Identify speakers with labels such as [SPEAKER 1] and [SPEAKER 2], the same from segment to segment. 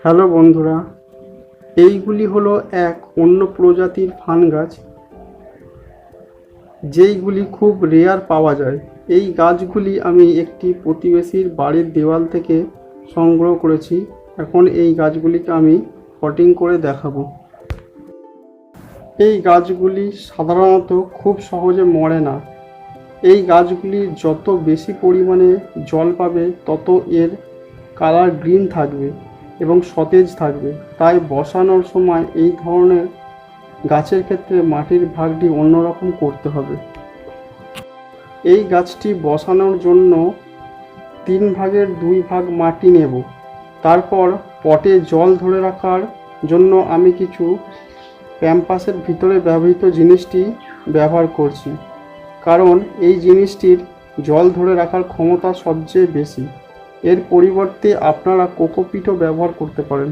[SPEAKER 1] Hello বন্ধুরা, এইগুলি হলো এক অন্য প্রজাতির ফান গাছ, যেইগুলি খুব রেয়ার পাওয়া যায়। এই গাছগুলি আমি একটি প্রতিবেশীর বাড়ির দেওয়াল থেকে সংগ্রহ করেছি। এখন এই গাছগুলিকে আমি পটিং করে দেখাবো। এই গাছগুলি সাধারণত খুব সহজে মরে না। এই গাছগুলি যত বেশি পরিমাণে জল পাবে তত এর কালার গ্রিন থাকবে এবং সতেজ থাকবে। তাই বসানোর সময় এই ধরনের গাছের ক্ষেত্রে মাটির ভাগটি অন্যরকম করতে হবে। এই গাছটি বসানোর জন্য 3 ভাগের 2 ভাগ মাটি নেব। তারপর পটে জল ধরে রাখার জন্য আমি কিছু প্যাম্পাসের ভিতরে ব্যবহৃত জিনিসটি ব্যবহার করছি, কারণ এই জিনিসটির জল ধরে রাখার ক্ষমতা সবচেয়ে বেশি। এর পরিবর্তে আপনারা কোকোপিটও ব্যবহার করতে পারেন।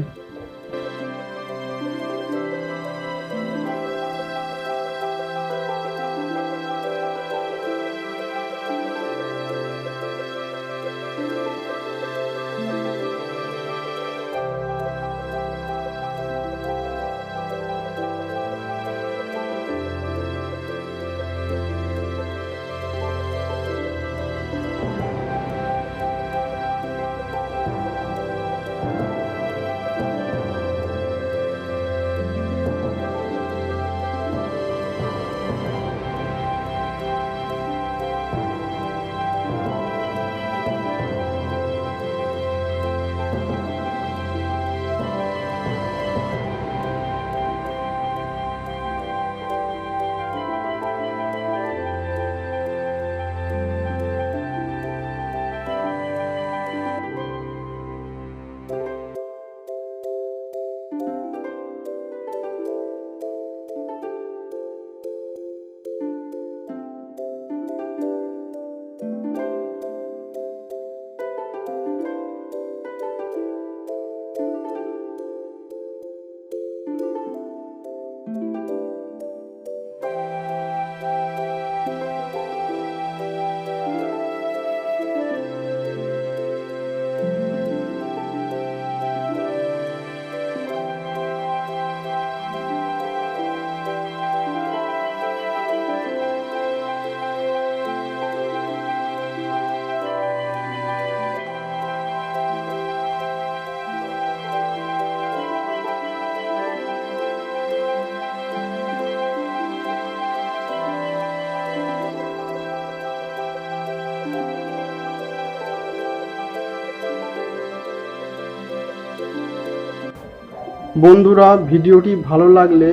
[SPEAKER 1] বন্ধুরা, ভিডিওটি ভালো লাগলে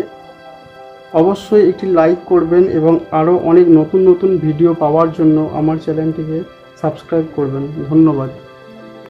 [SPEAKER 1] অবশ্যই একটি লাইক করবেন এবং আরও অনেক নতুন নতুন ভিডিও পাওয়ার জন্য আমার চ্যানেলটিকে সাবস্ক্রাইব করবেন। ধন্যবাদ।